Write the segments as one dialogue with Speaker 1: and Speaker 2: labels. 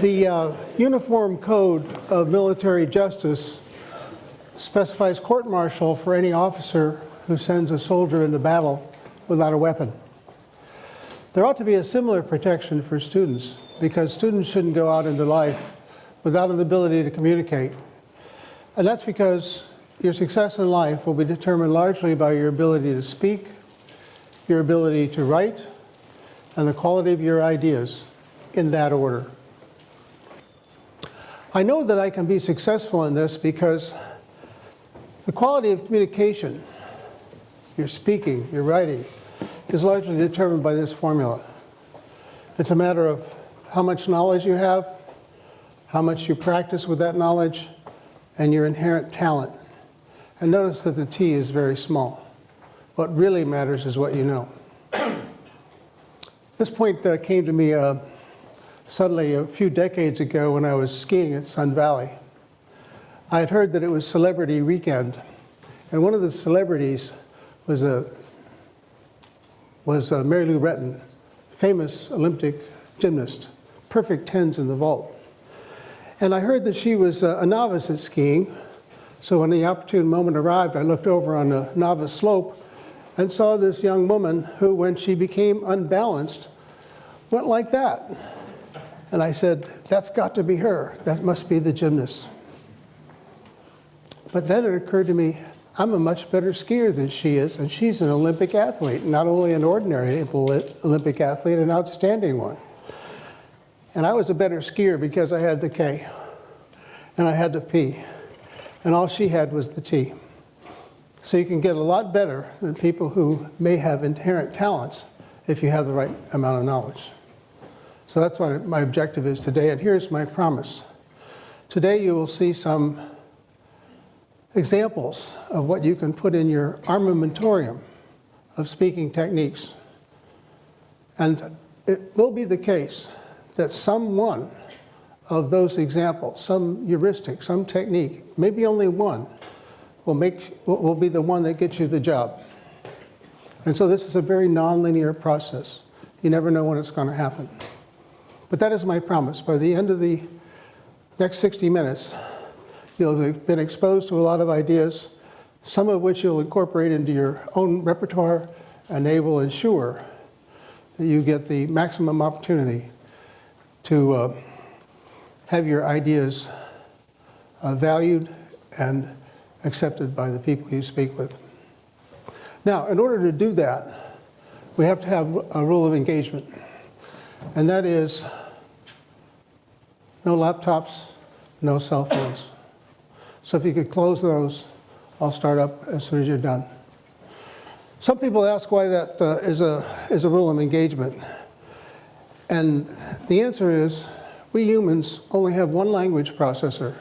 Speaker 1: The Uniform Code of Military Justice specifies court-martial for any officer who sends a soldier into battle without a weapon. There ought to be a similar protection for students, because students shouldn't go out into life without an ability to communicate. And that's because your success in life will be determined largely by your ability to speak, your ability to write, and the quality of your ideas in that order. I know that I can be successful in this because the quality of communication, your speaking, your writing, is largely determined by this formula. It's a matter of how much knowledge you have, how much you practice with that knowledge, and your inherent talent. And notice that the T is very small. What really matters is what you know. This point came to me suddenly a few decades ago when I was skiing at Sun Valley. I had heard that it was Celebrity Weekend, and one of the celebrities was Mary Lou Retton, famous Olympic gymnast, perfect tens in the vault. And I heard that she was a novice at skiing, so when the opportune moment arrived, I looked over on the novice slope and saw this young woman who, when she became unbalanced, went like that. And I said, that's got to be her. That must be the gymnast. But then it occurred to me, I'm a much better skier than she is, and she's an Olympic athlete, not only an ordinary Olympic athlete, an outstanding one. And I was a better skier because I had the K, and I had the P, and all she had was the T. So you can get a lot better than people who may have inherent talents if you have the right amount of knowledge. So that's what my objective is today, and here's my promise. Today you will see some examples of what you can put in your armamentarium of speaking techniques. And it will be the case that some one of those examples, some heuristic, some technique, maybe only one, will be the one that gets you the job. And so this is a very nonlinear process. You never know when it's going to happen. But that is my promise. By the end of the next 60 minutes, you'll have been exposed to a lot of ideas, some of which you'll incorporate into your own repertoire, and they will ensure that you get the maximum opportunity to have your ideas valued and accepted by the people you speak with. Now, in order to do that, we have to have a rule of engagement, and that is no laptops, no cell phones. So if you could close those, I'll start up as soon as you're done. Some people ask why that is a rule of engagement. And the answer is, we humans only have one language processor.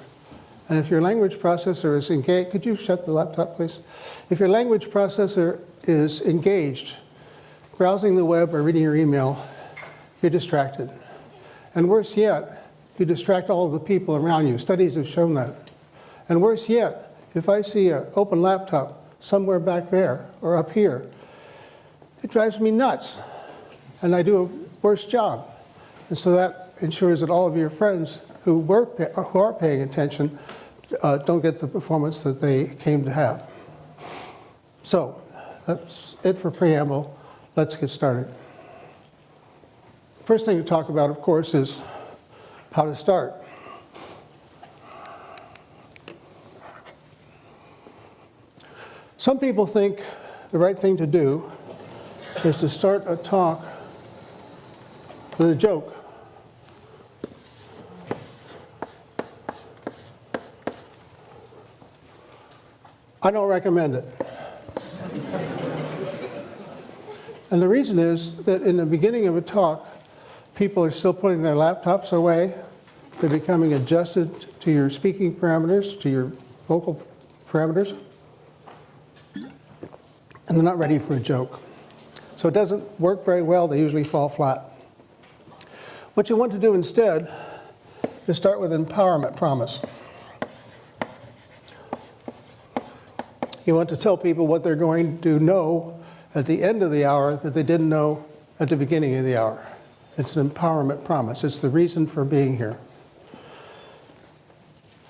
Speaker 1: And if your language processor is engaged, could you shut the laptop, please? If your language processor is engaged, browsing the web or reading your email, you're distracted. And worse yet, you distract all of the people around you. Studies have shown that. And worse yet, if I see an open laptop somewhere back there or up here, it drives me nuts. And I do a worse job. And so that ensures that all of your friends who are paying attention don't get the performance that they came to have. So that's it for preamble. Let's get started. First thing to talk about, of course, is how to start. Some people think the right thing to do is to start a talk with a joke. I don't recommend it. And the reason is that in the beginning of a talk, people are still putting their laptops away. They're becoming adjusted to your speaking parameters, to your vocal parameters. And they're not ready for a joke. So it doesn't work very well. They usually fall flat. What you want to do instead is start with an empowerment promise. You want to tell people what they're going to know at the end of the hour that they didn't know at the beginning of the hour. It's an empowerment promise. It's the reason for being here.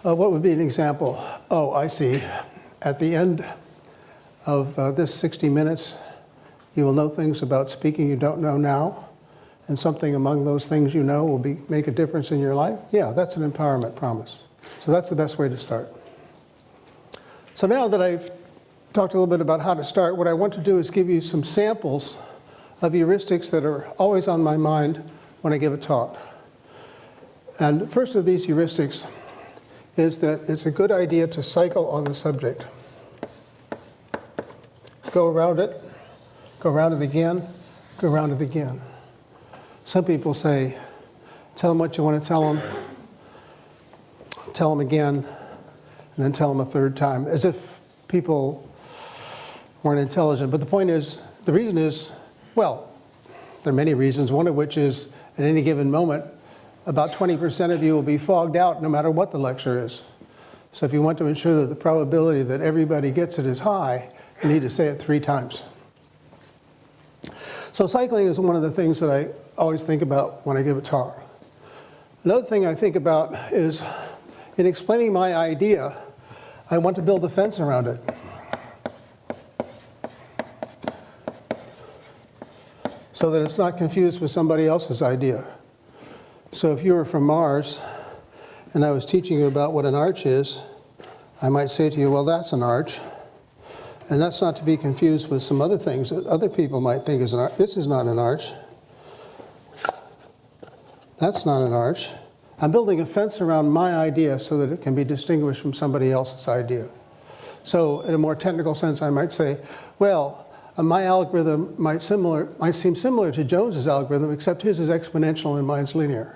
Speaker 1: What would be an example? Oh, I see. At the end of this 60 minutes, you will know things about speaking you don't know now, and something among those things you know will make a difference in your life. Yeah, that's an empowerment promise. So that's the best way to start. So now that I've talked a little bit about how to start, what I want to do is give you some samples of heuristics that are always on my mind when I give a talk. And the first of these heuristics is that it's a good idea to cycle on the subject. Go around it again, go around it again. Some people say, tell them what you want to tell them again, and then tell them a third time, as if people weren't intelligent. But the point is, the reason is, well, there are many reasons, one of which is at any given moment, about 20% of you will be fogged out no matter what the lecture is. So if you want to ensure that the probability that everybody gets it is high, you need to say it 3 times. So cycling is one of the things that I always think about when I give a talk. Another thing I think about is, in explaining my idea, I want to build a fence around it. So that it's not confused with somebody else's idea. So if you were from Mars, and I was teaching you about what an arch is, I might say to you, well, that's an arch. And that's not to be confused with some other things that other people might think is an arch. This is not an arch. That's not an arch. I'm building a fence around my idea so that it can be distinguished from somebody else's idea. So in a more technical sense, I might say, well, my algorithm might seem similar to Jones's algorithm, except his is exponential and mine's linear.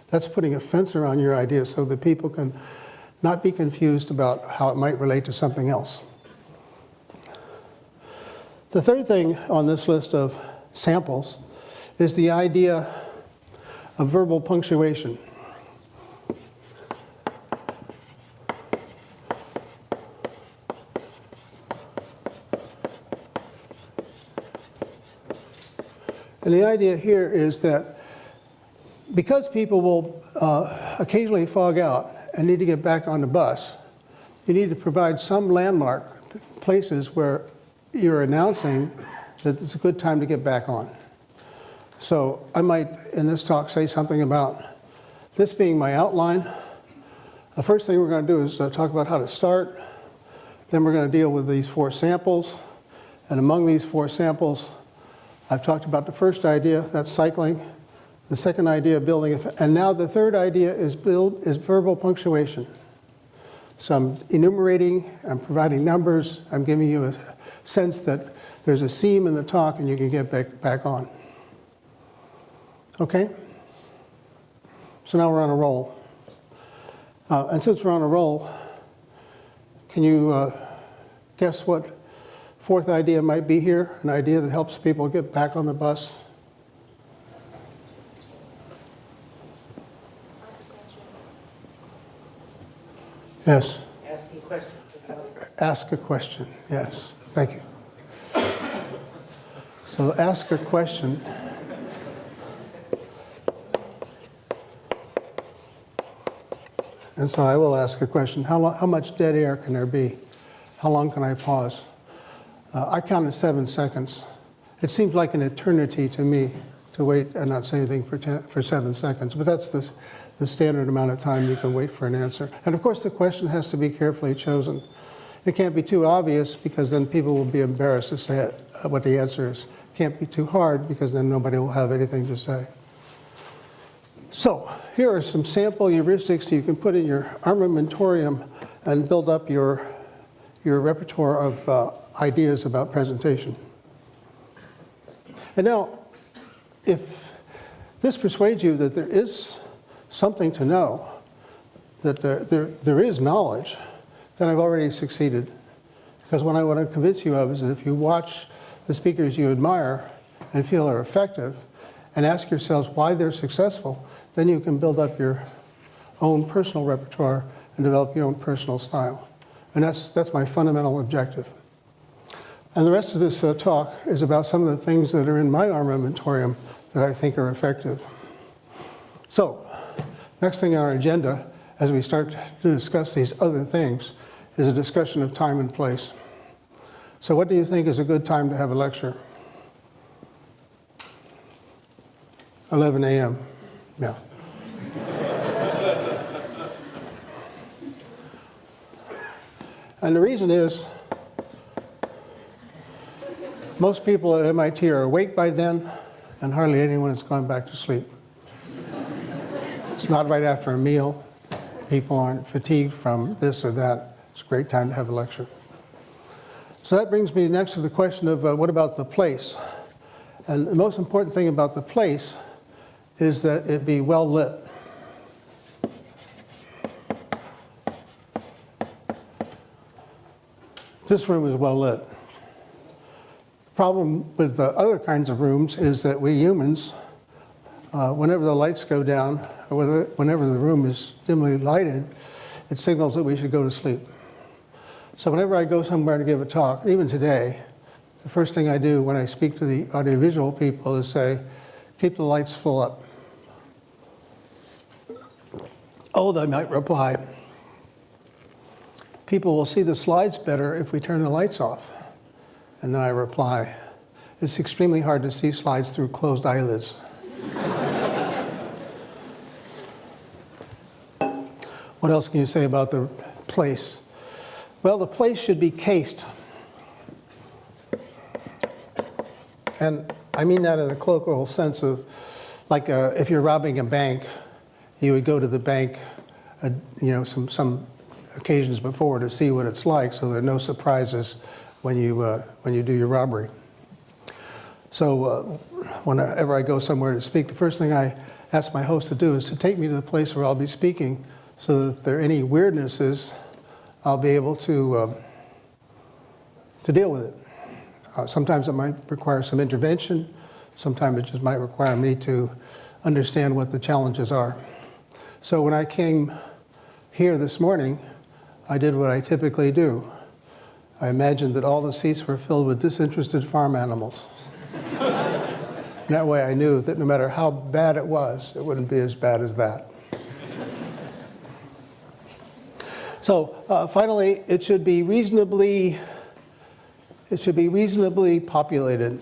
Speaker 1: That's putting a fence around your idea so that people can not be confused about how it might relate to something else. The third thing on this list of samples is the idea of verbal punctuation. And the idea here is that because people will occasionally fog out and need to get back on the bus, you need to provide some landmark places where you're announcing that it's a good time to get back on. So I might, in this talk, say something about this being my outline. The first thing we're going to do is talk about how to start. Then we're going to deal with these 4 samples. And among these 4 samples, I've talked about the first idea, that's cycling. The second idea, building. And now the third idea is verbal punctuation. So I'm enumerating, I'm providing numbers, I'm giving you a sense that there's a seam in the talk and you can get back on. Okay? So now we're on a roll. And since we're on a roll, can you guess what 4th idea might be here? An idea that helps people get back on the bus? Yes.
Speaker 2: Ask a question.
Speaker 1: Ask a question, yes. Thank you. So ask a question. And so I will ask a question. How much dead air can there be? How long can I pause? I counted 7 seconds. It seems like an eternity to me to wait and not say anything for 7 seconds, but that's the standard amount of time you can wait for an answer. And of course, the question has to be carefully chosen. It can't be too obvious because then people will be embarrassed to say what the answer is. It can't be too hard because then nobody will have anything to say. So here are some sample heuristics you can put in your armamentarium and build up your repertoire of ideas about presentation. And now, if this persuades you that there is something to know, that there is knowledge, then I've already succeeded. Because what I want to convince you of is that if you watch the speakers you admire and feel are effective, and ask yourselves why they're successful, then you can build up your own personal repertoire and develop your own personal style. And that's my fundamental objective. And the rest of this talk is about some of the things that are in my armamentarium that I think are effective. So, next thing on our agenda, as we start to discuss these other things, is a discussion of time and place. So what do you think is a good time to have a lecture? 11 a.m. Yeah. And the reason is, most people at MIT are awake by then, and hardly anyone has gone back to sleep. It's not right after a meal. People aren't fatigued from this or that. It's a great time to have a lecture. So that brings me next to the question of what about the place? And the most important thing about the place is that it be well lit. This room is well lit. The problem with the other kinds of rooms is that we humans, whenever the lights go down, or whenever the room is dimly lighted, it signals that we should go to sleep. So whenever I go somewhere to give a talk, even today, the first thing I do when I speak to the audiovisual people is say, keep the lights full up. Oh, they might reply, people will see the slides better if we turn the lights off. And then I reply, it's extremely hard to see slides through closed eyelids. What else can you say about the place? Well, the place should be cased. And I mean that in the colloquial sense of, like if you're robbing a bank, you would go to the bank, some occasions before to see what it's like, so there are no surprises when you do your robbery. So whenever I go somewhere to speak, the first thing I ask my host to do is to take me to the place where I'll be speaking, so that if there are any weirdnesses, I'll be able to deal with it. Sometimes it might require some intervention. Sometimes it just might require me to understand what the challenges are. So when I came here this morning, I did what I typically do. I imagined that all the seats were filled with disinterested farm animals. And that way I knew that no matter how bad it was, it wouldn't be as bad as that. So finally, it should be reasonably populated.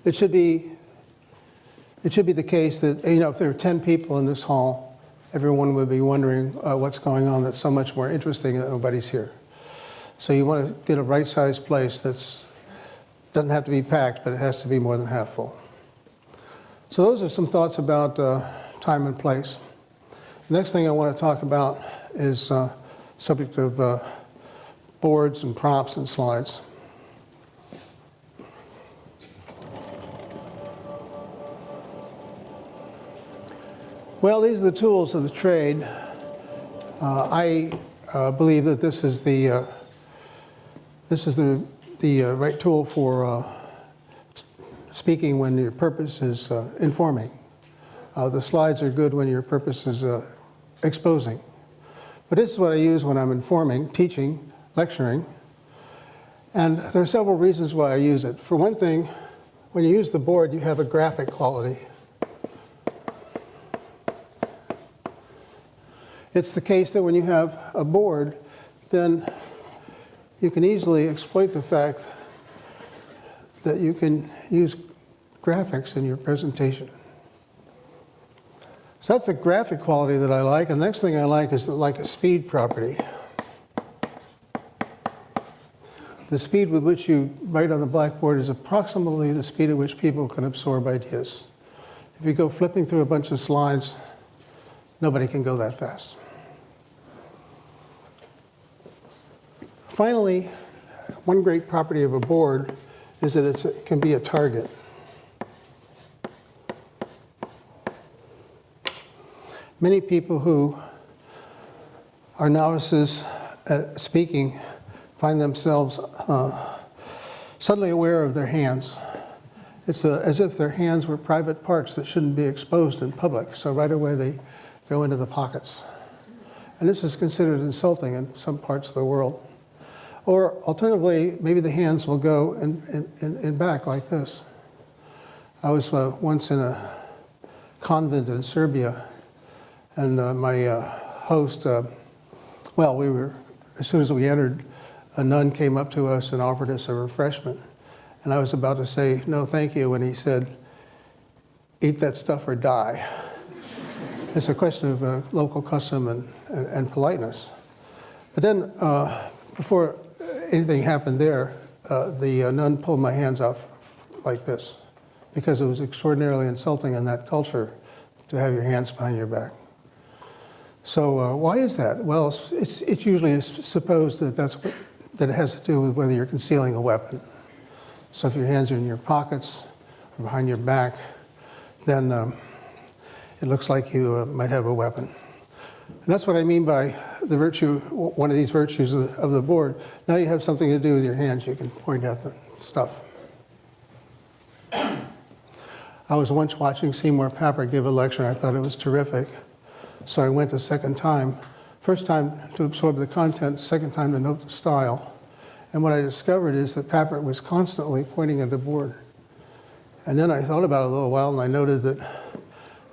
Speaker 1: It should be the case that, if there are 10 people in this hall, everyone would be wondering what's going on that's so much more interesting that nobody's here. So you want to get a right-sized place doesn't have to be packed, but it has to be more than half full. So those are some thoughts about time and place. The next thing I want to talk about is subject of boards and props and slides. Well, these are the tools of the trade. I believe that this is the right tool for speaking when your purpose is informing. The slides are good when your purpose is exposing. But this is what I use when I'm informing, teaching, lecturing. And there are several reasons why I use it. For one thing, when you use the board, you have a graphic quality. It's the case that when you have a board, then you can easily exploit the fact that you can use graphics in your presentation. So that's a graphic quality that I like. And the next thing I like is like a speed property. The speed with which you write on the blackboard is approximately the speed at which people can absorb ideas. If you go flipping through a bunch of slides, nobody can go that fast. Finally, one great property of a board is that it can be a target. Many people who are novices at speaking find themselves suddenly aware of their hands. It's as if their hands were private parts that shouldn't be exposed in public, so right away they go into the pockets. And this is considered insulting in some parts of the world. Or alternatively, maybe the hands will go in back like this. I was once in a convent in Serbia, and my host, well, we were, as soon as we entered, a nun came up to us and offered us a refreshment. And I was about to say, no, thank you, when he said, eat that stuff or die. It's a question of local custom and politeness. But then, before anything happened there, the nun pulled my hands off like this, because it was extraordinarily insulting in that culture to have your hands behind your back. So why is that? Well, it's usually supposed that that it has to do with whether you're concealing a weapon. So if your hands are in your pockets or behind your back, then it looks like you might have a weapon. And that's what I mean by the virtue, one of these virtues of the board. Now you have something to do with your hands. You can point out the stuff. I was once watching Seymour Papert give a lecture, and I thought it was terrific. So I went a second time. First time to absorb the content, second time to note the style. And what I discovered is that Papert was constantly pointing at the board. And then I thought about it a little while, and I noted that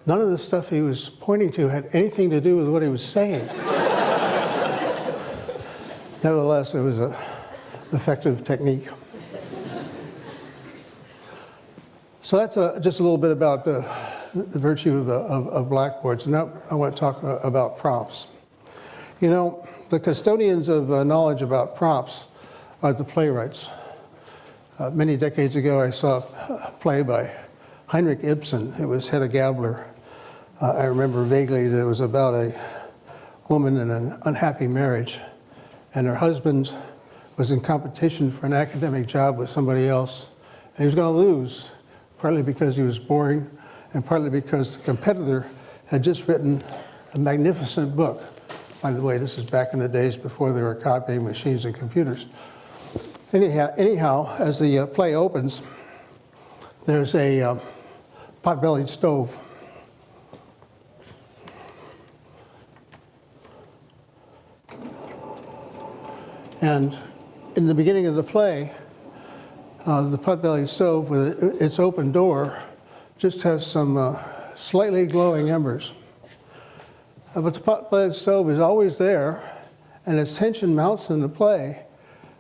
Speaker 1: none of the stuff he was pointing to had anything to do with what he was saying. Nevertheless, it was an effective technique. So that's just a little bit about the virtue of blackboards. And now I want to talk about props. You know, the custodians of knowledge about props are the playwrights. Many decades ago, I saw a play by Heinrich Ibsen. It was Hedda Gabler. I remember vaguely that it was about a woman in an unhappy marriage, and her husband was in competition for an academic job with somebody else, and he was going to lose, partly because he was boring, and partly because the competitor had just written a magnificent book. By the way, this is back in the days before there were copying machines and computers. Anyhow, as the play opens, there's a pot-bellied stove. And in the beginning of the play, the pot-bellied stove with its open door just has some slightly glowing embers. But the pot-bellied stove is always there, and as tension mounts in the play,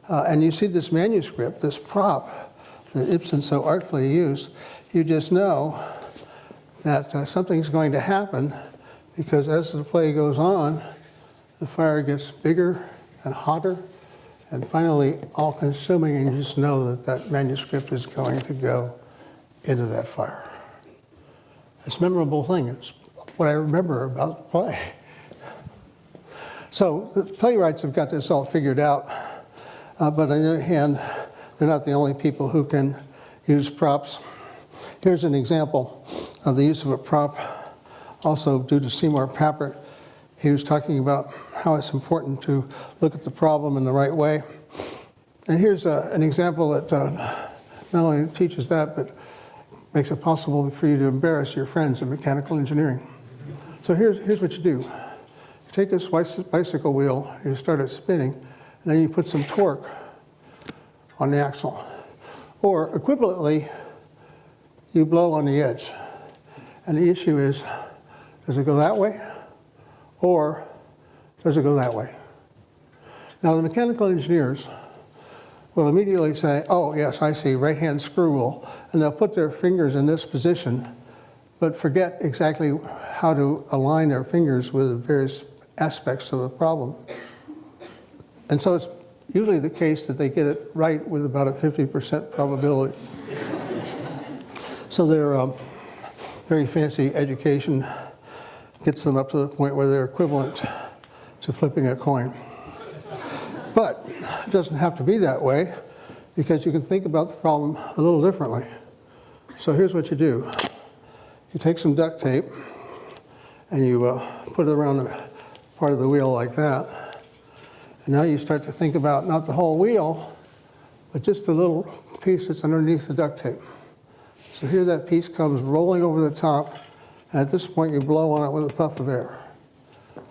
Speaker 1: and you see this manuscript, this prop that Ibsen so artfully used, you just know that something's going to happen, because as the play goes on, the fire gets bigger and hotter, and finally all-consuming, and you just know that that manuscript is going to go into that fire. It's a memorable thing. It's what I remember about the play. So the playwrights have got this all figured out, but on the other hand, they're not the only people who can use props. Here's an example of the use of a prop, also due to Seymour Papert. He was talking about how it's important to look at the problem in the right way. And here's an example that not only teaches that, but makes it possible for you to embarrass your friends in mechanical engineering. So here's what you do. You take this bicycle wheel, you start it spinning, and then you put some torque on the axle. Or equivalently, you blow on the edge. And the issue is, does it go that way? Or does it go that way? Now, the mechanical engineers will immediately say, oh, yes, I see, right-hand screw rule, and they'll put their fingers in this position, but forget exactly how to align their fingers with the various aspects of the problem. And so it's usually the case that they get it right with about a 50% probability. So their very fancy education gets them up to the point where they're equivalent to flipping a coin. But it doesn't have to be that way, because you can think about the problem a little differently. So here's what you do. You take some duct tape and you put it around the part of the wheel like that. And now you start to think about not the whole wheel, but just the little piece that's underneath the duct tape. So here that piece comes rolling over the top, and at this point you blow on it with a puff of air.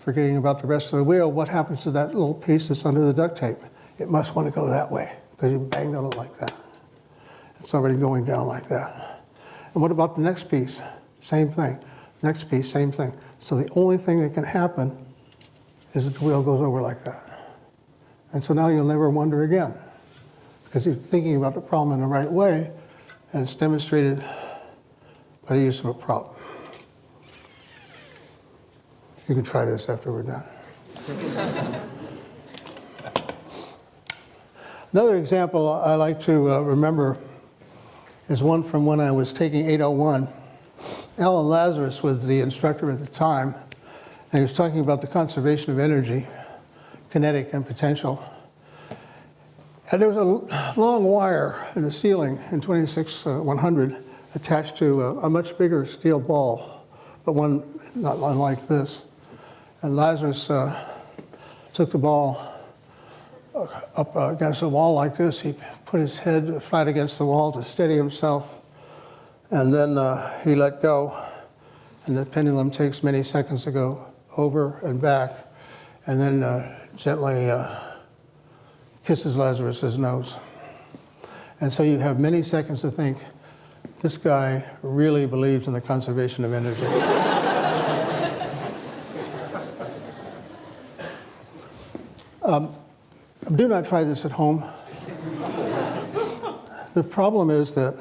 Speaker 1: Forgetting about the rest of the wheel, what happens to that little piece that's under the duct tape? It must want to go that way, because you banged on it like that. It's already going down like that. And what about the next piece? Same thing. Next piece, same thing. So the only thing that can happen is that the wheel goes over like that. And so now you'll never wonder again, because you're thinking about the problem in the right way, and it's demonstrated by the use of a prop. You can try this after we're done. Another example I like to remember is one from when I was taking 801. Alan Lazarus was the instructor at the time, and he was talking about the conservation of energy, kinetic and potential. And there was a long wire in the ceiling in 26100 attached to a much bigger steel ball, but one not unlike this. And Lazarus took the ball up against the wall like this. He put his head flat against the wall to steady himself, and then he let go. And the pendulum takes many seconds to go over and back, and then gently kisses Lazarus's nose. And so you have many seconds to think, this guy really believes in the conservation of energy. Do not try this at home. The problem is that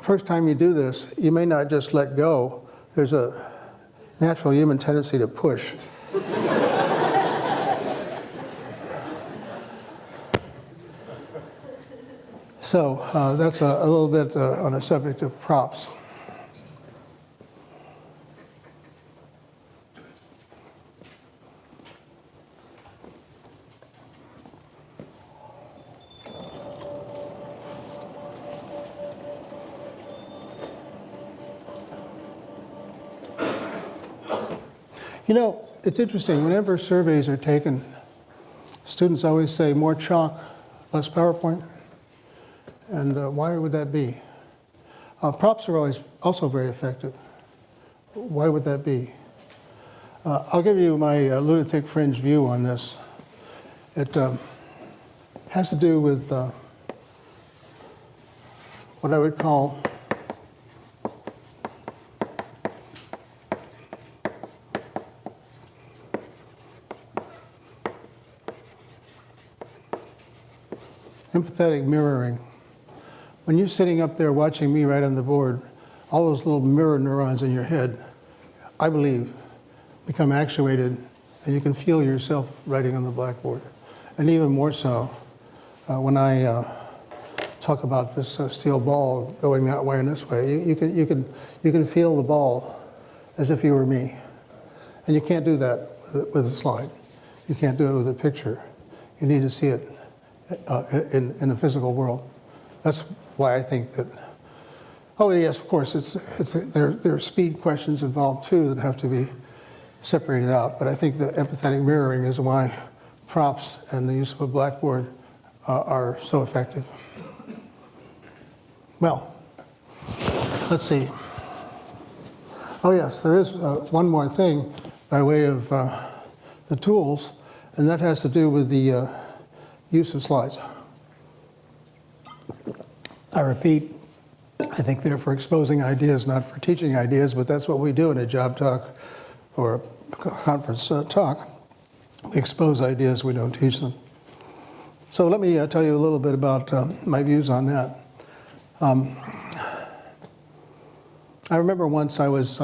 Speaker 1: first time you do this, you may not just let go. There's a natural human tendency to push. So that's a little bit on the subject of props. You know, it's interesting, whenever surveys are taken, students always say more chalk, less PowerPoint. And why would that be? Props are always also very effective. Why would that be? I'll give you my lunatic fringe view on this. It has to do with what I would call empathetic mirroring. When you're sitting up there watching me write on the board, all those little mirror neurons in your head, I believe, become actuated, and you can feel yourself writing on the blackboard. And even more so, when I talk about this steel ball going that way and this way, you can feel the ball as if you were me. And you can't do that with a slide. You can't do it with a picture. You need to see it in the physical world. That's why I think that, oh yes, of course, there are speed questions involved too that have to be separated out, but I think the empathetic mirroring is why props and the use of a blackboard are so effective. Well, let's see. Oh yes, there is one more thing by way of the tools, and that has to do with the use of slides. I repeat, I think they're for exposing ideas, not for teaching ideas, but that's what we do in a job talk or a conference talk. We expose ideas, we don't teach them. So let me tell you a little bit about my views on that. I remember once I was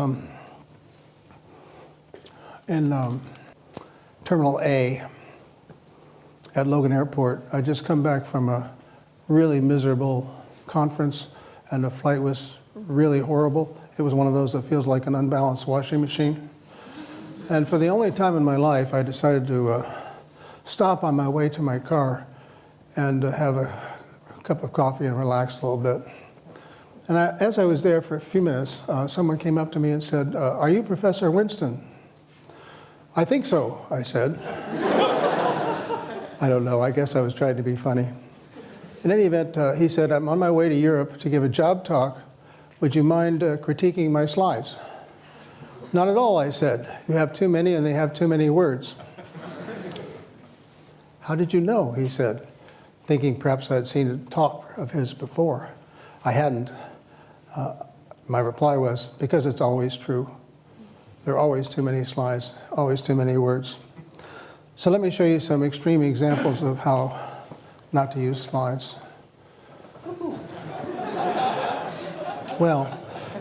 Speaker 1: in Terminal A at Logan Airport. I'd just come back from a really miserable conference, and the flight was really horrible. It was one of those that feels like an unbalanced washing machine. And for the only time in my life, I decided to stop on my way to my car and have a cup of coffee and relax a little bit. And as I was there for a few minutes, someone came up to me and said, "Are you Professor Winston?" "I think so," I said. I don't know, I guess I was trying to be funny. In any event, he said, "I'm on my way to Europe to give a job talk. Would you mind critiquing my slides?" "Not at all," I said. "You have too many and they have too many words." "How did you know?" he said, thinking perhaps I'd seen a talk of his before. I hadn't. My reply was, because it's always true. There are always too many slides, always too many words. So let me show you some extreme examples of how not to use slides. Well,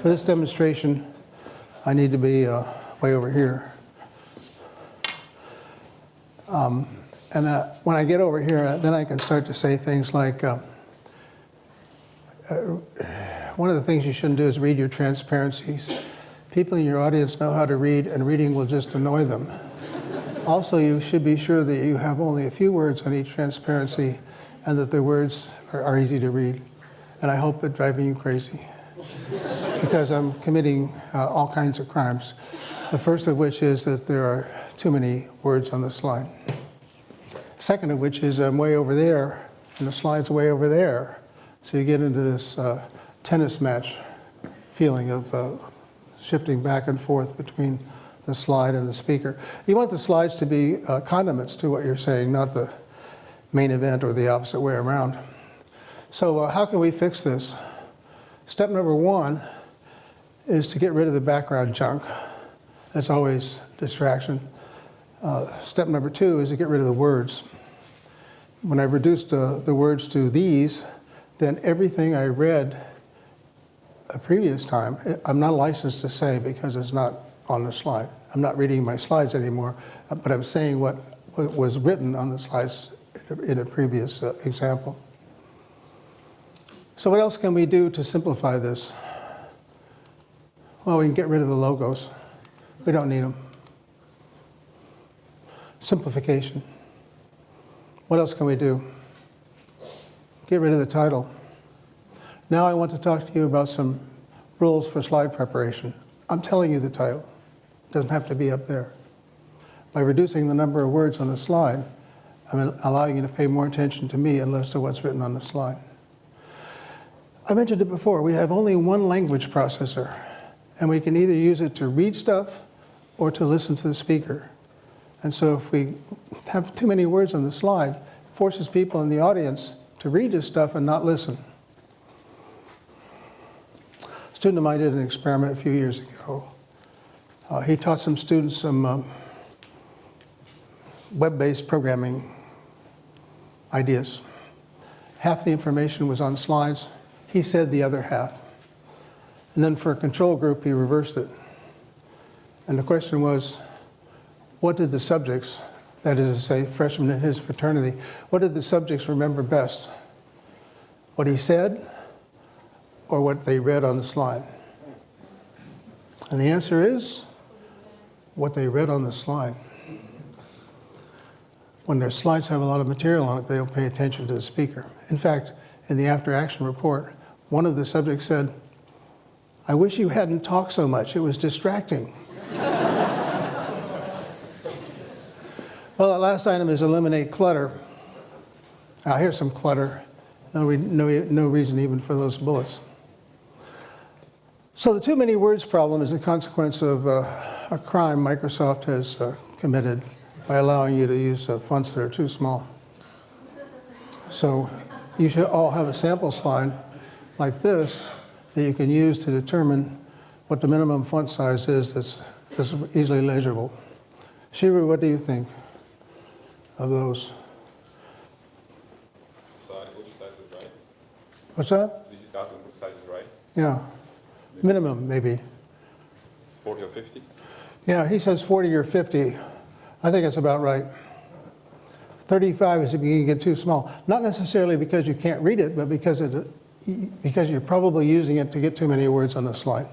Speaker 1: for this demonstration, I need to be way over here. When I get over here, then I can start to say things like, one of the things you shouldn't do is read your transparencies. People in your audience know how to read, and reading will just annoy them. Also, you should be sure that you have only a few words on each transparency and that the words are easy to read. And I hope it's driving you crazy because I'm committing all kinds of crimes. The first of which is that there are too many words on the slide. Second of which is I'm way over there and the slide's way over there. So you get into this tennis match feeling of shifting back and forth between the slide and the speaker. You want the slides to be condiments to what you're saying, not the main event or the opposite way around. So how can we fix this? Step number one is to get rid of the background junk. That's always distraction. Step number two is to get rid of the words. When I reduced the words to these, then everything I read a previous time, I'm not licensed to say because it's not on the slide. I'm not reading my slides anymore, but I'm saying what was written on the slides in a previous example. So what else can we do to simplify this? Well, we can get rid of the logos. We don't need them. Simplification. What else can we do? Get rid of the title. Now I want to talk to you about some rules for slide preparation. I'm telling you the title. It doesn't have to be up there. By reducing the number of words on the slide, I'm allowing you to pay more attention to me and less to what's written on the slide. I mentioned it before, we have only one language processor, and we can either use it to read stuff or to listen to the speaker. And so if we have too many words on the slide, it forces people in the audience to read this stuff and not listen. A student of mine did an experiment a few years ago. He taught some students some web-based programming ideas. Half the information was on slides. He said the other half. And then for a control group, he reversed it. And the question was, what did the subjects, that is to say, freshmen in his fraternity, what did the subjects remember best? What he said or what they read on the slide? And the answer is what they read on the slide. When their slides have a lot of material on it, they don't pay attention to the speaker. In fact, in the after-action report, one of the subjects said, "I wish you hadn't talked so much. It was distracting." Well, the last item is eliminate clutter. Now, here's some clutter. No reason even for those bullets. So the too many words problem is a consequence of a crime Microsoft has committed by allowing you to use fonts that are too small. So you should all have a sample slide like this that you can use to determine what the minimum font size is that's easily legible. Shiru, what do you think of those?
Speaker 2: Which size is right?
Speaker 1: What's that?
Speaker 2: Did you ask them which size is right?
Speaker 1: Yeah, minimum maybe.
Speaker 2: 40 or 50?
Speaker 1: Yeah, he says 40 or 50. I think it's about right. 35 is if you get too small. Not necessarily because you can't read it, but because you're probably using it to get too many words on the slide.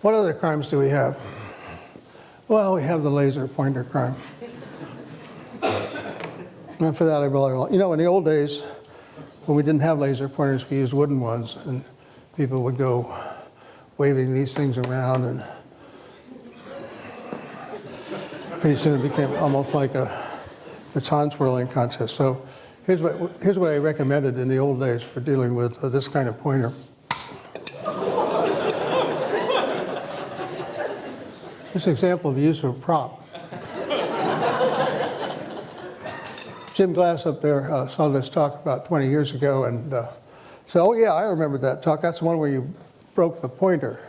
Speaker 1: What other crimes do we have? Well, we have the laser pointer crime. And for that, I really, you know, in the old days, when we didn't have laser pointers, we used wooden ones, and people would go waving these things around, and pretty soon it became almost like a baton twirling contest. So here's what I recommended in the old days for dealing with this kind of pointer. This example of use of a prop. Jim Glass up there saw this talk about 20 years ago, and So, oh yeah, I remember that talk. That's the one where you broke the pointer.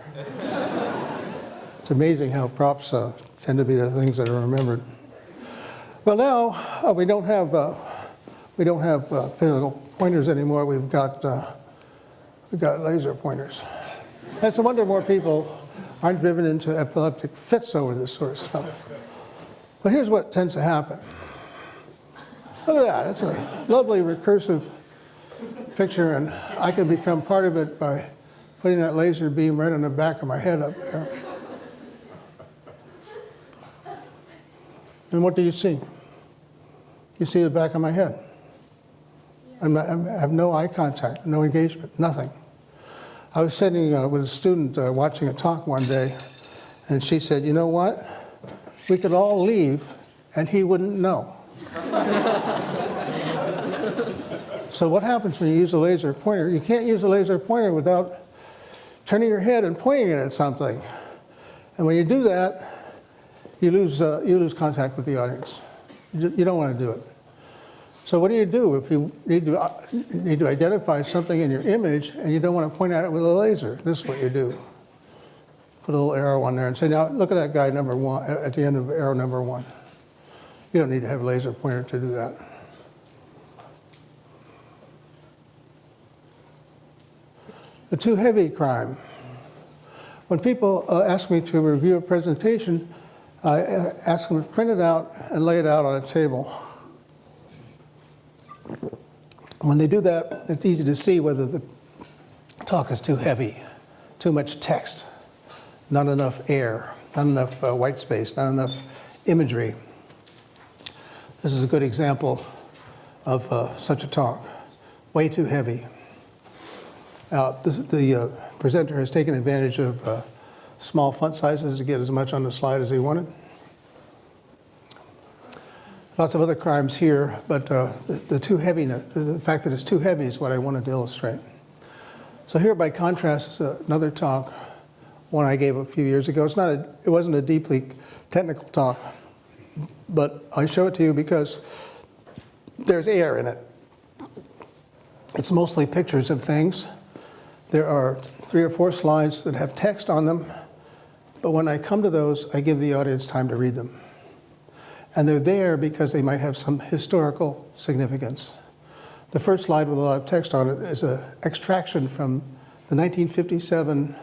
Speaker 1: It's amazing how props tend to be the things that are remembered. Well, now we don't have physical pointers anymore. We've got laser pointers. It's a wonder more people aren't driven into epileptic fits over this sort of stuff. But here's what tends to happen. Look at that. It's a lovely recursive picture, and I can become part of it by putting that laser beam right on the back of my head up there. And what do you see? You see the back of my head. I have no eye contact, no engagement, nothing. I was sitting with a student watching a talk one day, and she said, you know what? We could all leave, and he wouldn't know. So what happens when you use a laser pointer? You can't use a laser pointer without turning your head and pointing it at something. And when you do that, you lose contact with the audience. You don't want to do it. So what do you do if you need to identify something in your image and you don't want to point at it with a laser? This is what you do. Put a little arrow on there and say, now look at that guy number one, at the end of arrow number one. You don't need to have a laser pointer to do that. The too heavy crime. When people ask me to review a presentation, I ask them to print it out and lay it out on a table. When they do that, it's easy to see whether the talk is too heavy, too much text, not enough air, not enough white space, not enough imagery. This is a good example of such a talk. Way too heavy. The presenter has taken advantage of small font sizes to get as much on the slide as he wanted. Lots of other crimes here, but the too heaviness, the fact that it's too heavy is what I wanted to illustrate. So here, by contrast, is another talk, one I gave a few years ago. It wasn't a deeply technical talk, but I show it to you because there's air in it. It's mostly pictures of things. There are 3 or 4 slides that have text on them, but when I come to those, I give the audience time to read them. And they're there because they might have some historical significance. The first slide with a lot of text on it is an extraction from the 1957,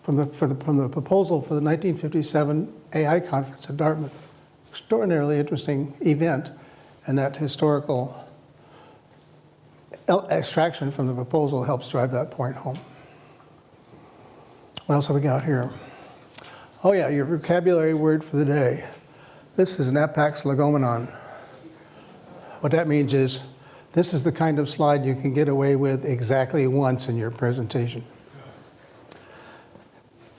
Speaker 1: from the proposal for the 1957 AI conference at Dartmouth. Extraordinarily interesting event, and that historical extraction from the proposal helps drive that point home. What else have we got here? Oh yeah, your vocabulary word for the day. This is Napax legomenon. What that means is, this is the kind of slide you can get away with exactly once in your presentation.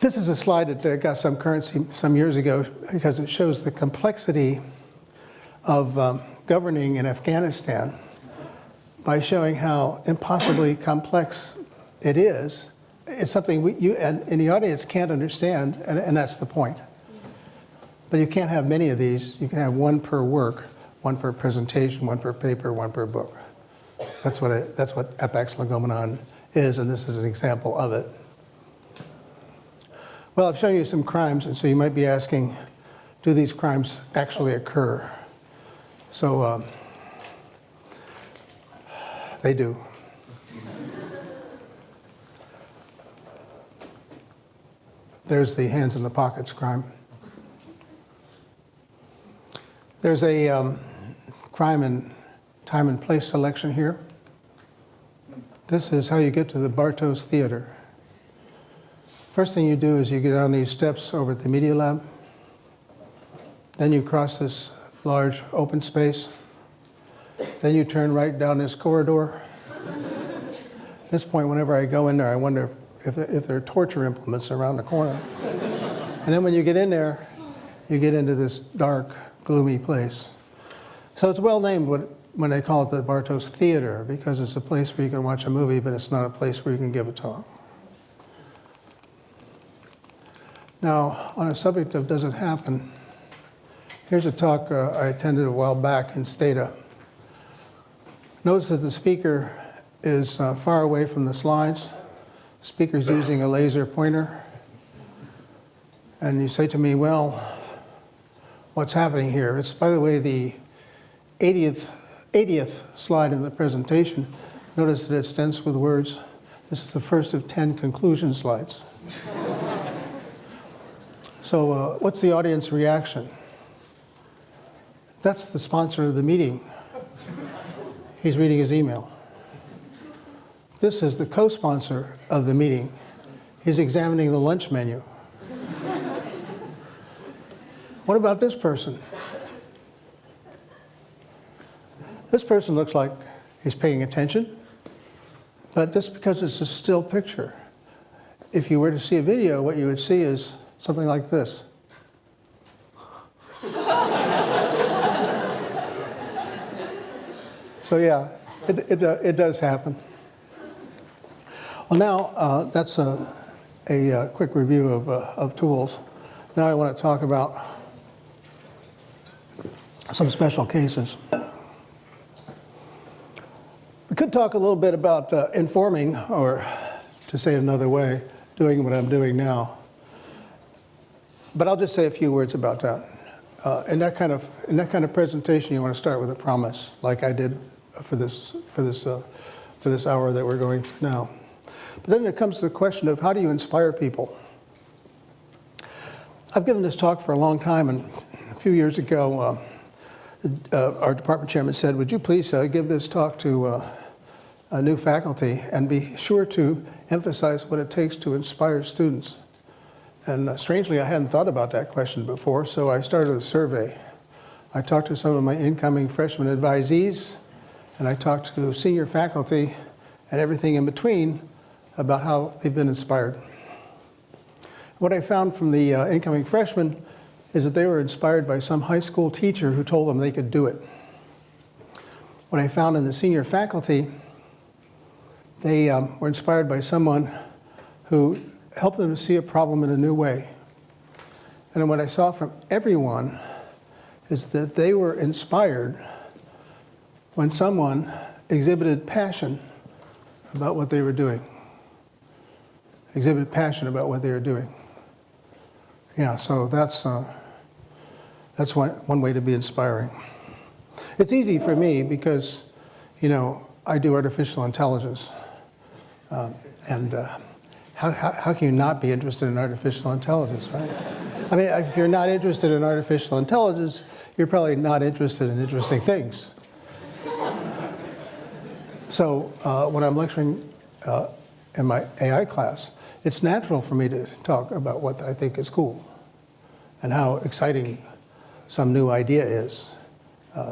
Speaker 1: This is a slide that got some currency some years ago because it shows the complexity of governing in Afghanistan by showing how impossibly complex it is. It's something you and the audience can't understand, and that's the point. But you can't have many of these. You can have one per work, one per presentation, one per paper, one per book. That's what Napax legomenon is, and this is an example of it. Well, I've shown you some crimes, and so you might be asking, do these crimes actually occur? So they do. There's the hands in the pockets crime. There's a crime in time and place selection here. This is how you get to the Bartos Theater. First thing you do is you get down these steps over at the Media Lab. Then you cross this large open space. Then you turn right down this corridor. At this point, whenever I go in there, I wonder if there are torture implements around the corner. And then when you get in there, you get into this dark, gloomy place. So it's well named when they call it the Bartos Theater, because it's a place where you can watch a movie, but it's not a place where you can give a talk. Now, on a subject of does it happen, here's a talk I attended a while back in Stata. Notice that the speaker is far away from the slides. Speaker's using a laser pointer. And you say to me, well, what's happening here? It's, by the way, the 80th slide in the presentation. Notice that it starts with words. This is the first of 10 conclusion slides. So what's the audience reaction? That's the sponsor of the meeting. He's reading his email. This is the co-sponsor of the meeting. He's examining the lunch menu. What about this person? This person looks like he's paying attention, but just because it's a still picture, if you were to see a video, what you would see is something like this. So yeah, it does happen. Well, now that's a quick review of tools. Now I want to talk about some special cases. We could talk a little bit about informing, or to say it another way, doing what I'm doing now. But I'll just say a few words about that. In that kind of presentation, you want to start with a promise, like I did for this hour that we're going through now. But then it comes to the question of how do you inspire people? I've given this talk for a long time, and a few years ago, our department chairman said, would you please give this talk to a new faculty and be sure to emphasize what it takes to inspire students. And strangely, I hadn't thought about that question before, so I started a survey. I talked to some of my incoming freshman advisees, and I talked to senior faculty and everything in between about how they've been inspired. What I found from the incoming freshmen is that they were inspired by some high school teacher who told them they could do it. What I found in the senior faculty, they were inspired by someone who helped them to see a problem in a new way. And then what I saw from everyone is that they were inspired when someone exhibited passion about what they were doing. Exhibited passion about what they were doing. Yeah, so that's one way to be inspiring. It's easy for me because, you know, I do artificial intelligence. How can you not be interested in artificial intelligence, right? I mean, if you're not interested in artificial intelligence, you're probably not interested in interesting things. So when I'm lecturing in my AI class, it's natural for me to talk about what I think is cool and how exciting some new idea is.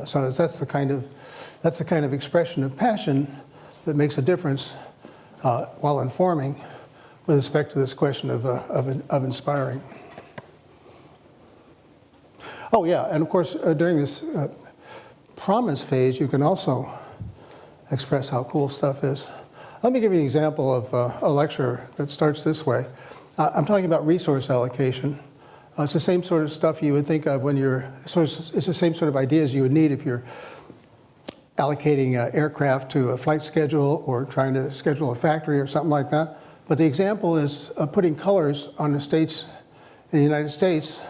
Speaker 1: So that's the kind of expression of passion that makes a difference while informing with respect to this question of inspiring. Oh yeah, and of course during this promise phase, you can also express how cool stuff is. Let me give you an example of a lecture that starts this way. I'm talking about resource allocation. It's the same sort of stuff you would think of when it's the same sort of ideas you would need if you're allocating aircraft to a flight schedule or trying to schedule a factory or something like that. But the example is putting colors on the states in the United States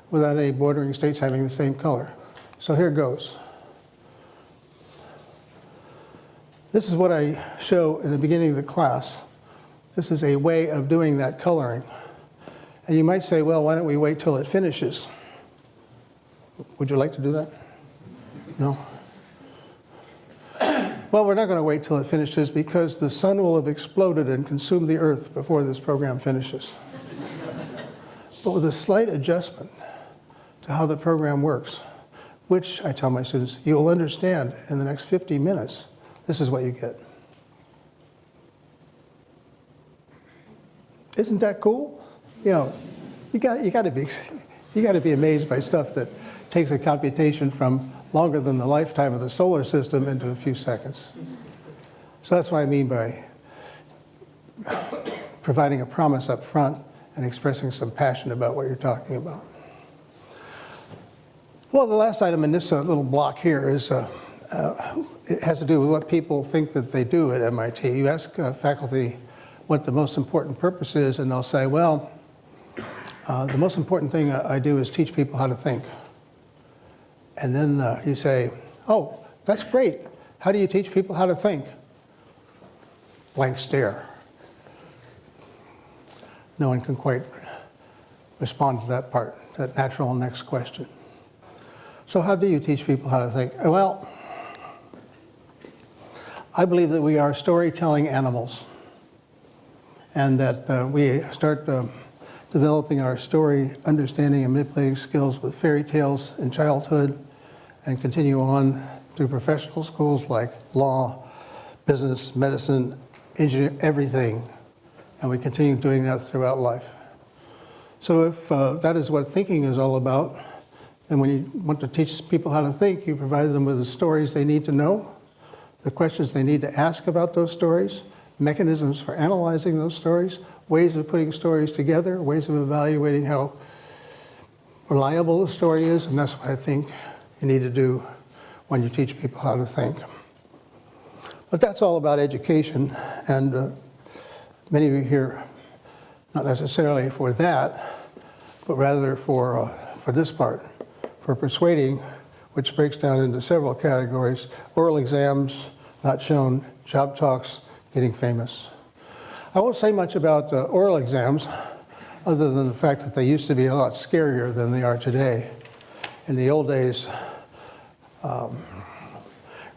Speaker 1: without any bordering states having the same color. So here goes. This is what I show in the beginning of the class. This is a way of doing that coloring. And you might say, well, why don't we wait till it finishes? Would you like to do that? No? Well, we're not going to wait till it finishes because the sun will have exploded and consumed the earth before this program finishes. But with a slight adjustment to how the program works, which I tell my students, you will understand in the next 50 minutes, this is what you get. Isn't that cool? You know, you got to be amazed by stuff that takes a computation from longer than the lifetime of the solar system into a few seconds. So that's what I mean by providing a promise up front and expressing some passion about what you're talking about. Well, the last item in this little block here is it has to do with what people think that they do at MIT. You ask faculty what the most important purpose is, and they'll say, well, the most important thing I do is teach people how to think. And then you say, oh, that's great. How do you teach people how to think? Blank stare. No one can quite respond to that part, that natural next question. So how do you teach people how to think? Well, I believe that we are storytelling animals, and that we start developing our story understanding and manipulating skills with fairy tales in childhood and continue on through professional schools like law, business, medicine, engineering, everything. And we continue doing that throughout life. So if that is what thinking is all about, then when you want to teach people how to think, you provide them with the stories they need to know, the questions they need to ask about those stories, mechanisms for analyzing those stories, ways of putting stories together, ways of evaluating how reliable the story is, and that's what I think you need to do when you teach people how to think. But that's all about education, and many of you here, not necessarily for that, but rather for this part, for persuading, which breaks down into several categories: oral exams, not shown, job talks, getting famous. I won't say much about oral exams, other than the fact that they used to be a lot scarier than they are today. In the old days,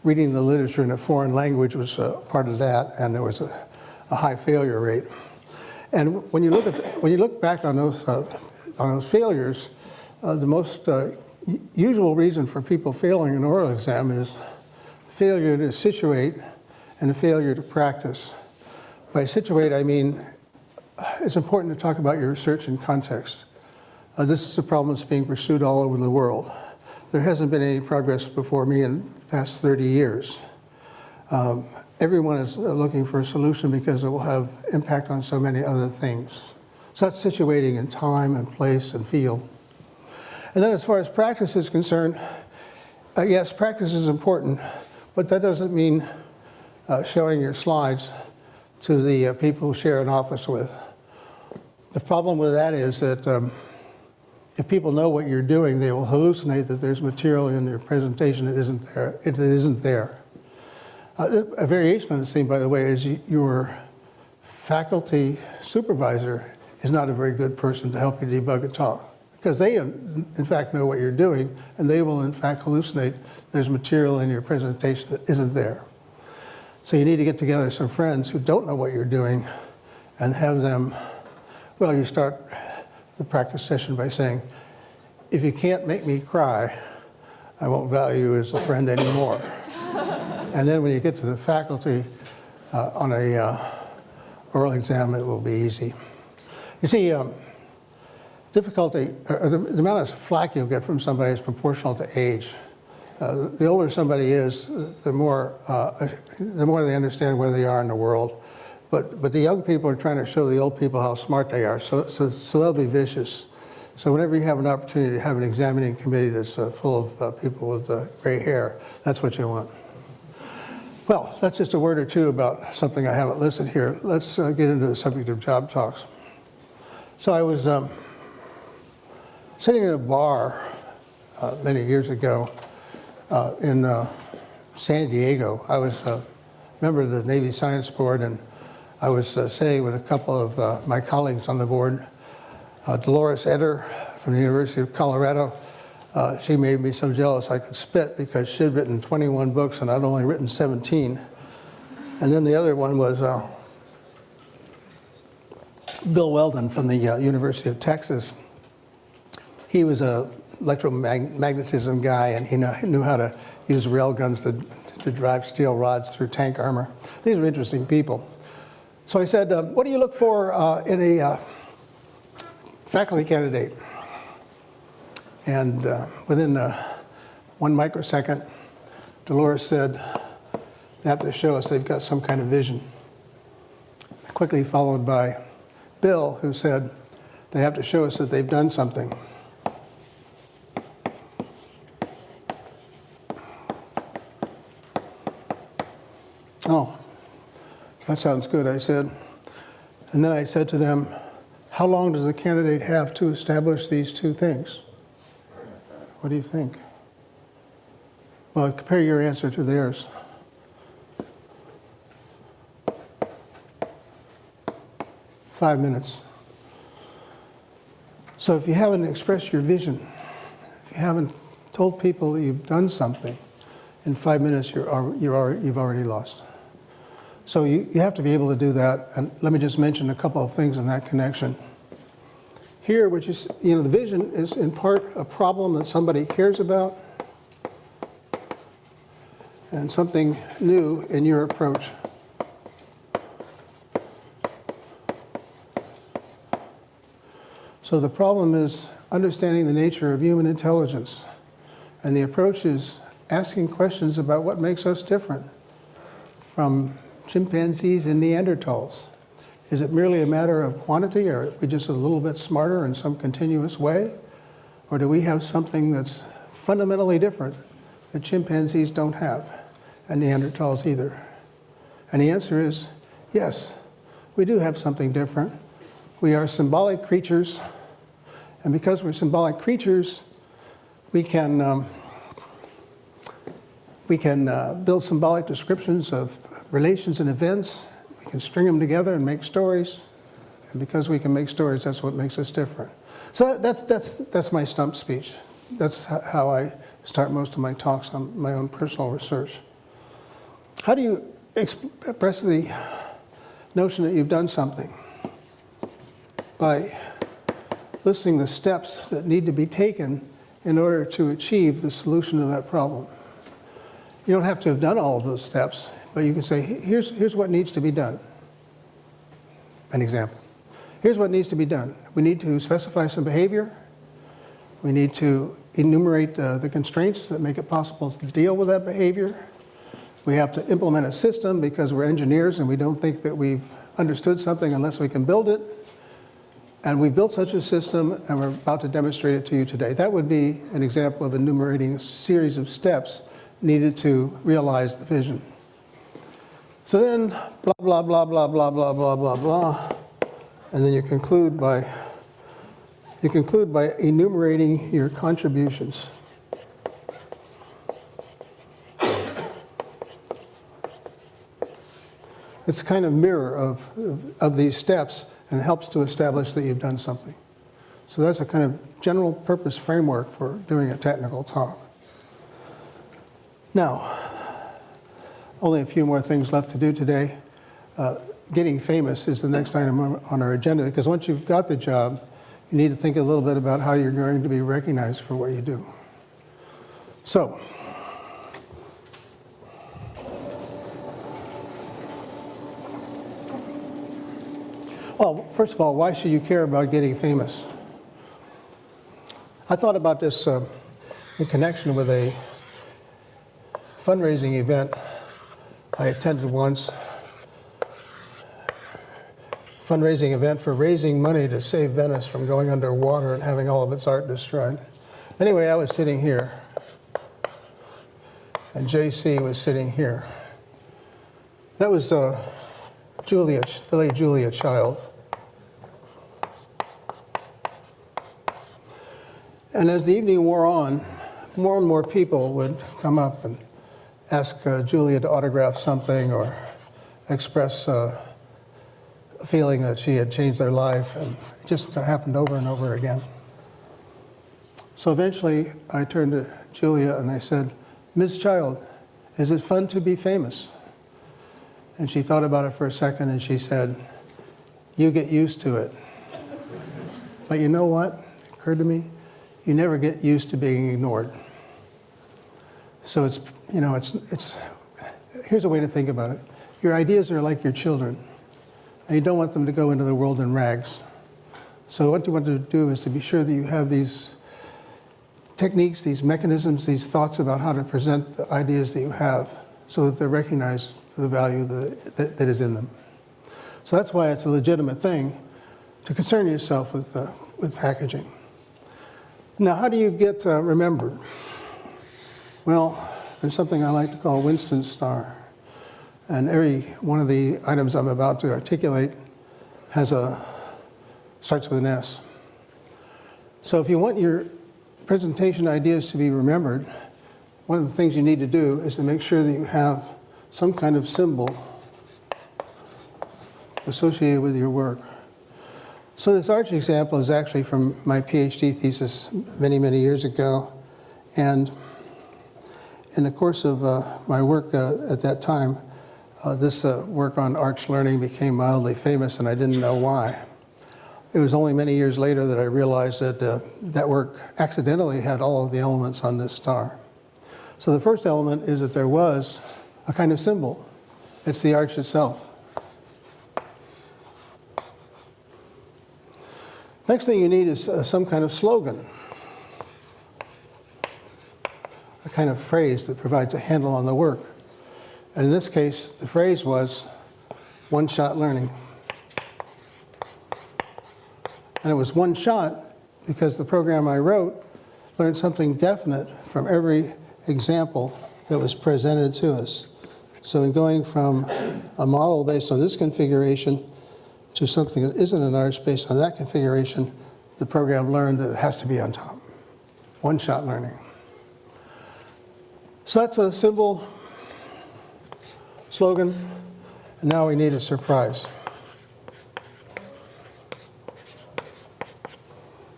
Speaker 1: reading the literature in a foreign language was part of that, and there was a high failure rate. And when you look back on those failures, the most usual reason for people failing an oral exam is failure to situate and a failure to practice. By situate, I mean it's important to talk about your research in context. This is a problem that's being pursued all over the world. There hasn't been any progress before me in the past 30 years. Everyone is looking for a solution because it will have impact on so many other things. So that's situating in time and place and field. And then as far as practice is concerned, yes, practice is important, but that doesn't mean showing your slides to the people who share an office with. The problem with that is that if people know what you're doing, they will hallucinate that there's material in your presentation that isn't there. It isn't there. A variation on the theme, by the way, is your faculty supervisor is not a very good person to help you debug a talk, because they, in fact, know what you're doing, and they will, in fact, hallucinate there's material in your presentation that isn't there. So you need to get together some friends who don't know what you're doing and have them, well, you start the practice session by saying, if you can't make me cry, I won't value you as a friend anymore. And then when you get to the faculty on a oral exam, it will be easy. You see, difficulty, the amount of flack you'll get from somebody is proportional to age. The older somebody is, the more they understand where they are in the world. But the young people are trying to show the old people how smart they are, so they'll be vicious. So whenever you have an opportunity to have an examining committee that's full of people with gray hair, that's what you want. Well, that's just a word or two about something I haven't listed here. Let's get into the subject of job talks. So I was sitting in a bar many years ago in San Diego. I was a member of the Navy Science Board, and I was sitting with a couple of my colleagues on the board. Dolores Eder from the University of Colorado. She made me so jealous I could spit because she'd written 21 books and I'd only written 17. And then the other one was Bill Weldon from the University of Texas. He was a electromagnetism guy, and he knew how to use rail guns to drive steel rods through tank armor. These were interesting people. So I said, what do you look for in a faculty candidate? And within 1 microsecond, Dolores said, they have to show us they've got some kind of vision. Quickly followed by Bill, who said, they have to show us that they've done something. Oh, that sounds good, I said. And then I said to them, how long does the candidate have to establish these two things? What do you think? Well, compare your answer to theirs. Five minutes. So if you haven't expressed your vision, if you haven't told people that you've done something, in 5 minutes you've already lost. So you have to be able to do that. And let me just mention a couple of things in that connection. Here, which is, the vision is in part a problem that somebody cares about and something new in your approach. So the problem is understanding the nature of human intelligence. And the approach is asking questions about what makes us different from chimpanzees and Neanderthals. Is it merely a matter of quantity, or are we just a little bit smarter in some continuous way? Or do we have something that's fundamentally different that chimpanzees don't have, and Neanderthals either? And the answer is yes, we do have something different. We are symbolic creatures, and because we're symbolic creatures, we can build symbolic descriptions of relations and events. We can string them together and make stories. And because we can make stories, that's what makes us different. So that's my stump speech. That's how I start most of my talks on my own personal research. How do you express the notion that you've done something? By listing the steps that need to be taken in order to achieve the solution to that problem. You don't have to have done all of those steps, but you can say, here's what needs to be done. An example. Here's what needs to be done. We need to specify some behavior. We need to enumerate the constraints that make it possible to deal with that behavior. We have to implement a system because we're engineers and we don't think that we've understood something unless we can build it. And we've built such a system and we're about to demonstrate it to you today. That would be an example of enumerating a series of steps needed to realize the vision. So then, blah, blah, blah, blah, blah, blah, blah, blah, blah. And then you conclude by enumerating your contributions. It's kind of mirror of these steps and helps to establish that you've done something. So that's a kind of general purpose framework for doing a technical talk. Now, only a few more things left to do today. Getting famous is the next item on our agenda, because once you've got the job, you need to think a little bit about how you're going to be recognized for what you do. So, well, first of all, why should you care about getting famous? I thought about this in connection with a fundraising event I attended once. Fundraising event for raising money to save Venice from going underwater and having all of its art destroyed. Anyway, I was sitting here, and JC was sitting here. That was Julia, the late Julia Child. And as the evening wore on, more and more people would come up and ask Julia to autograph something or express a feeling that she had changed their life, and it just happened over and over again. So eventually I turned to Julia and I said, "Ms. Child, is it fun to be famous?" And she thought about it for a second and she said, "You get used to it." But you know what? It occurred to me, you never get used to being ignored. So here's a way to think about it. Your ideas are like your children, and you don't want them to go into the world in rags. So what you want to do is to be sure that you have these techniques, these mechanisms, these thoughts about how to present the ideas that you have so that they're recognized for the value that is in them. So that's why it's a legitimate thing to concern yourself with packaging. Now, how do you get remembered? Well, there's something I like to call Winston's star. And every one of the items I'm about to articulate starts with an S. So if you want your presentation ideas to be remembered, one of the things you need to do is to make sure that you have some kind of symbol associated with your work. So this arch example is actually from my PhD thesis many, many years ago. And in the course of my work at that time, this work on arch learning became mildly famous, and I didn't know why. It was only many years later that I realized that that work accidentally had all of the elements on this star. So the first element is that there was a kind of symbol. It's the arch itself. Next thing you need is some kind of slogan, a kind of phrase that provides a handle on the work. And in this case, the phrase was one-shot learning. And it was one shot because the program I wrote learned something definite from every example that was presented to us. So in going from a model based on this configuration to something that isn't an arch based on that configuration, the program learned that it has to be on top. One-shot learning. So that's a symbol, slogan, and now we need a surprise.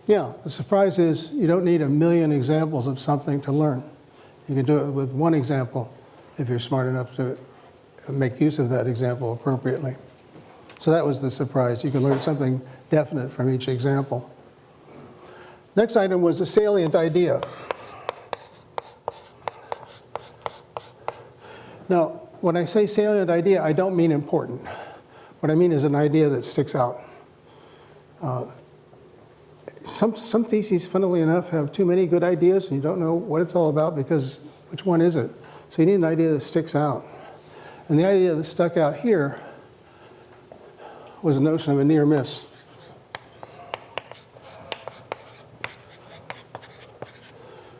Speaker 1: Yeah, the surprise is you don't need a million examples of something to learn. You can do it with one example if you're smart enough to make use of that example appropriately. So that was the surprise. You can learn something definite from each example. Next item was a salient idea. Now, when I say salient idea, I don't mean important. What I mean is an idea that sticks out. Some theses, funnily enough, have too many good ideas and you don't know what it's all about because which one is it? So you need an idea that sticks out. And the idea that stuck out here was the notion of a near miss.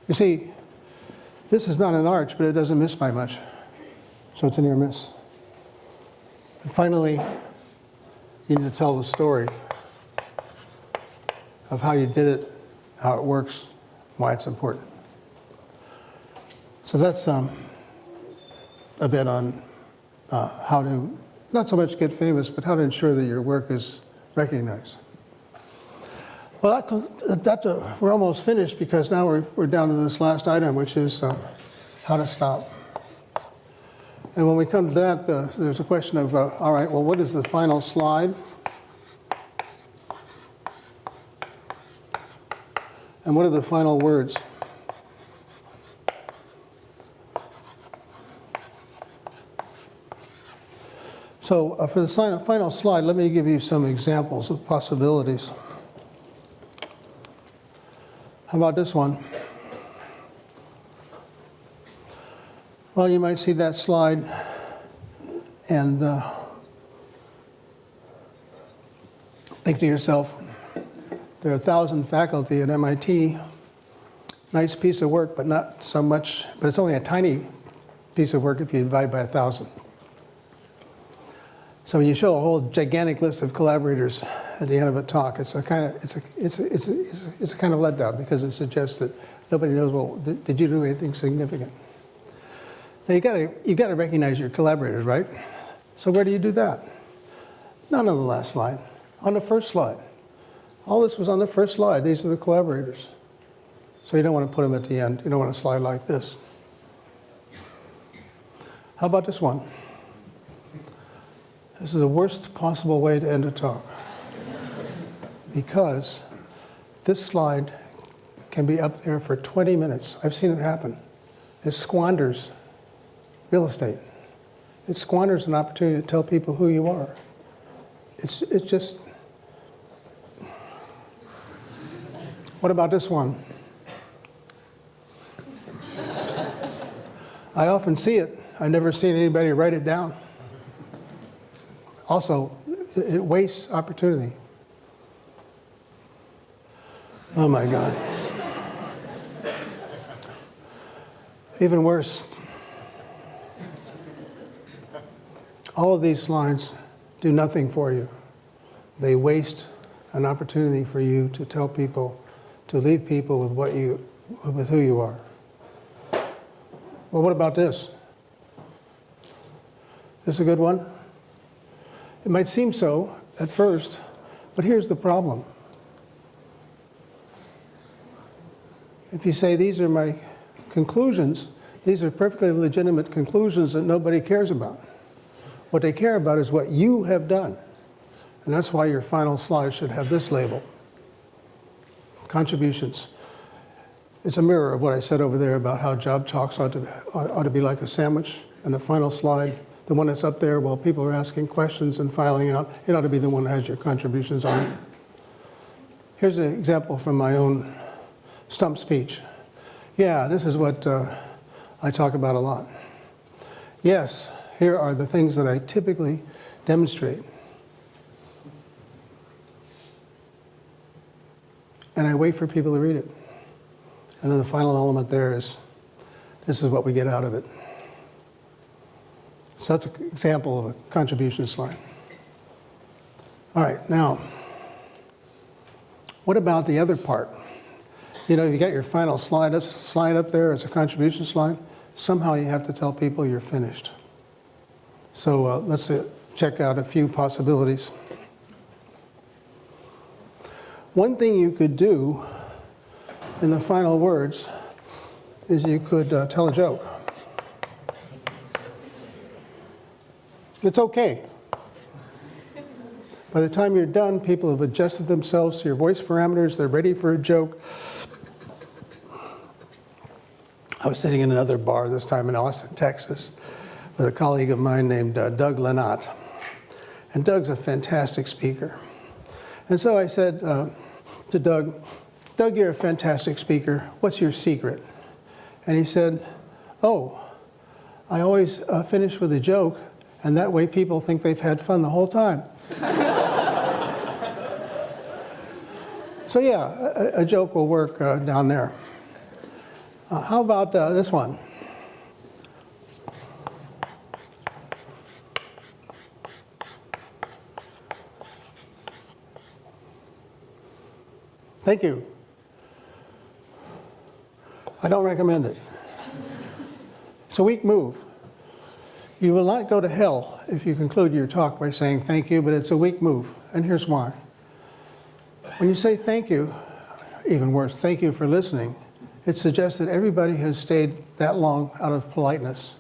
Speaker 1: You see, this is not an arch, but it doesn't miss by much. So it's a near miss. And finally, you need to tell the story of how you did it, how it works, why it's important. So that's a bit on how to, not so much get famous, but how to ensure that your work is recognized. Well, we're almost finished because now we're down to this last item, which is how to stop. And when we come to that, there's a question of, all right, well, what is the final slide? And what are the final words? So for the final slide, let me give you some examples of possibilities. How about this one? Well, you might see that slide and think to yourself, there are 1,000 faculty at MIT. Nice piece of work, but not so much, but it's only a tiny piece of work if you divide by 1,000. So when you show a whole gigantic list of collaborators at the end of a talk, it's a kind of letdown because it suggests that nobody knows, well, did you do anything significant? Now you got to recognize your collaborators, right? So where do you do that? Not on the last slide, on the first slide. All this was on the first slide. These are the collaborators. So you don't want to put them at the end. You don't want to slide like this. How about this one? This is the worst possible way to end a talk. Because this slide can be up there for 20 minutes. I've seen it happen. It squanders real estate. It squanders an opportunity to tell people who you are. It's just... What about this one? I often see it. I've never seen anybody write it down. Also, it wastes opportunity. Oh my God. Even worse. All of these slides do nothing for you. They waste an opportunity for you to tell people, to leave people with who you are. Well, what about this? This a good one? It might seem so at first, but here's the problem. If you say, these are my conclusions, these are perfectly legitimate conclusions that nobody cares about. What they care about is what you have done. And that's why your final slide should have this label, contributions. It's a mirror of what I said over there about how job talks ought to be like a sandwich. And the final slide, the one that's up there while people are asking questions and filing out, it ought to be the one that has your contributions on it. Here's an example from my own stump speech. Yeah, this is what I talk about a lot. Yes, here are the things that I typically demonstrate. And I wait for people to read it. And then the final element there is, this is what we get out of it. So that's an example of a contribution slide. All right, now, what about the other part? You know, you got your final slide up there as a contribution slide. Somehow you have to tell people you're finished. So let's check out a few possibilities. One thing you could do in the final words is you could tell a joke. It's okay. By the time you're done, people have adjusted themselves to your voice parameters. They're ready for a joke. I was sitting in another bar, this time in Austin, Texas, with a colleague of mine named Doug Lenat. And Doug's a fantastic speaker. And so I said to Doug, Doug, you're a fantastic speaker. What's your secret? And he said, oh, I always finish with a joke, and that way people think they've had fun the whole time. So yeah, a joke will work down there. How about this one? Thank you. I don't recommend it. It's a weak move. You will not go to hell if you conclude your talk by saying thank you, but it's a weak move, and here's why. When you say thank you, even worse, thank you for listening, it suggests that everybody has stayed that long out of politeness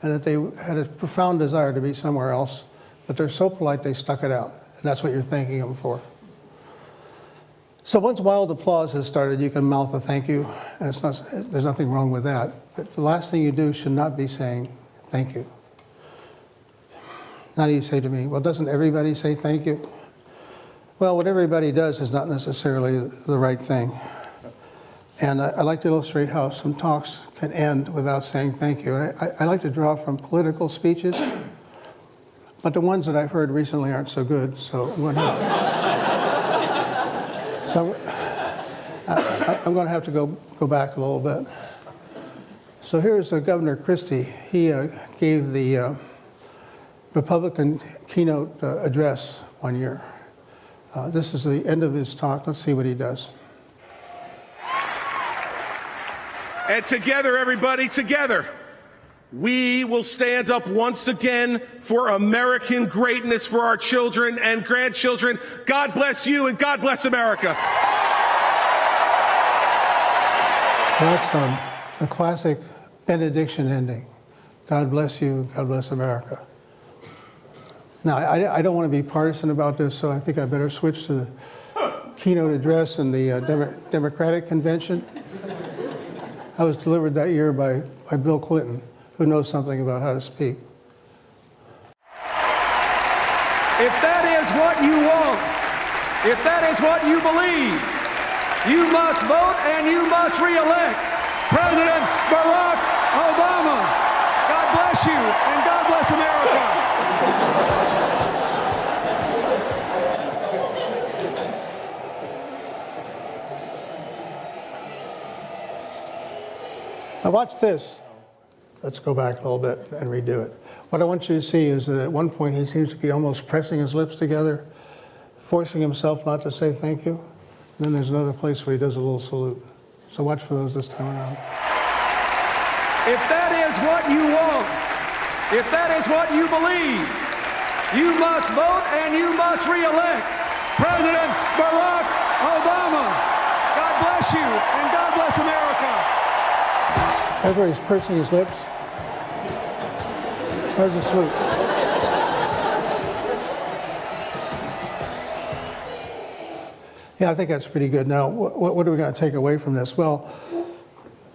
Speaker 1: and that they had a profound desire to be somewhere else, but they're so polite they stuck it out, and that's what you're thanking them for. So once wild applause has started, you can mouth a thank you, and there's nothing wrong with that. But the last thing you do should not be saying thank you. Now you say to me, well, doesn't everybody say thank you? Well, what everybody does is not necessarily the right thing. And I like to illustrate how some talks can end without saying thank you. I like to draw from political speeches, but the ones that I've heard recently aren't so good, so I'm going to have to go back a little bit. So here's Governor Christie. He gave the Republican keynote address one year. This is the end of his talk. Let's see what he does.
Speaker 3: And together, everybody, together, we will stand up once again for American greatness for our children and grandchildren. God bless you and God bless America.
Speaker 1: So that's a classic benediction ending. God bless you, God bless America. Now, I don't want to be partisan about this, so I think I better switch to the keynote address in the Democratic Convention. I was delivered that year by Bill Clinton, who knows something about how to speak.
Speaker 4: If that is what you want, if that is what you believe, you must vote and you must re-elect President Barack Obama. God bless you and God bless America.
Speaker 1: Now watch this. Let's go back a little bit and redo it. What I want you to see is that at one point he seems to be almost pressing his lips together, forcing himself not to say thank you. And then there's another place where he does a little salute. So watch for those this time around.
Speaker 4: If that is what you want, if that is what you believe, you must vote and you must re-elect President Barack Obama. God bless you and God bless America.
Speaker 1: That's where he's pursing his lips. There's a salute. Yeah, I think that's pretty good. Now, what are we going to take away from this? Well,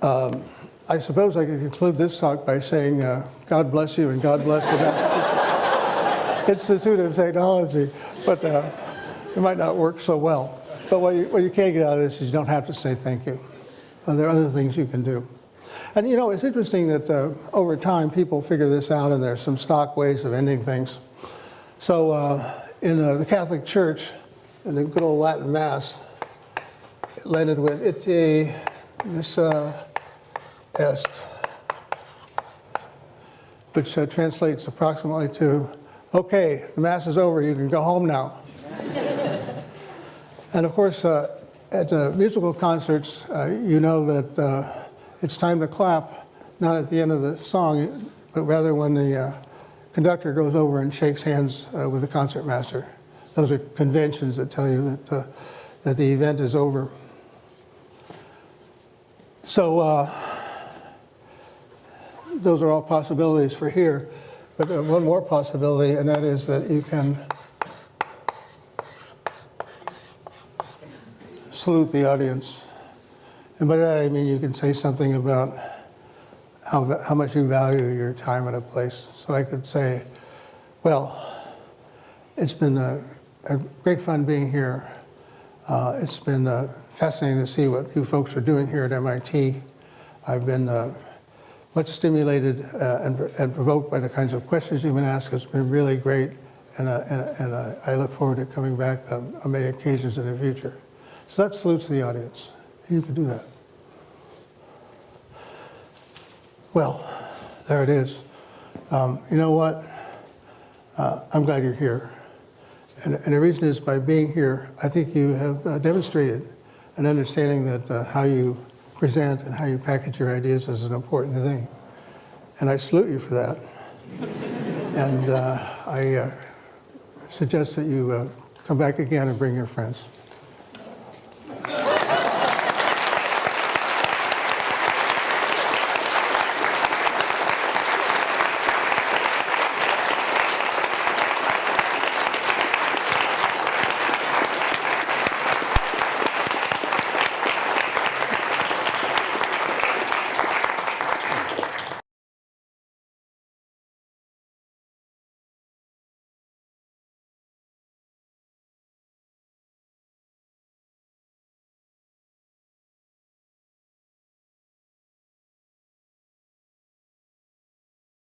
Speaker 1: I suppose I could conclude this talk by saying, God bless you and God bless the Massachusetts Institute of Technology, but it might not work so well. But what you can get out of this is you don't have to say thank you. There are other things you can do. And you know, it's interesting that over time people figure this out and there's some stock ways of ending things. So in the Catholic Church, in the good old Latin Mass, it landed with ite missa est, which translates approximately to, okay, the Mass is over, you can go home now. And of course, at musical concerts, you know that it's time to clap, not at the end of the song, but rather when the conductor goes over and shakes hands with the concertmaster. Those are conventions that tell you that the event is over. So those are all possibilities for here. But one more possibility, and that is that you can salute the audience. And by that I mean you can say something about how much you value your time at a place. So I could say, well, it's been a great fun being here. It's been fascinating to see what you folks are doing here at MIT. I've been much stimulated and provoked by the kinds of questions you've been asked. It's been really great, and I look forward to coming back on many occasions in the future. So that salutes the audience. You can do that. Well, there it is. You know what? I'm glad you're here. And the reason is by being here, I think you have demonstrated an understanding that how you present and how you package your ideas is an important thing. And I salute you for that. And I suggest that you come back again and bring your friends.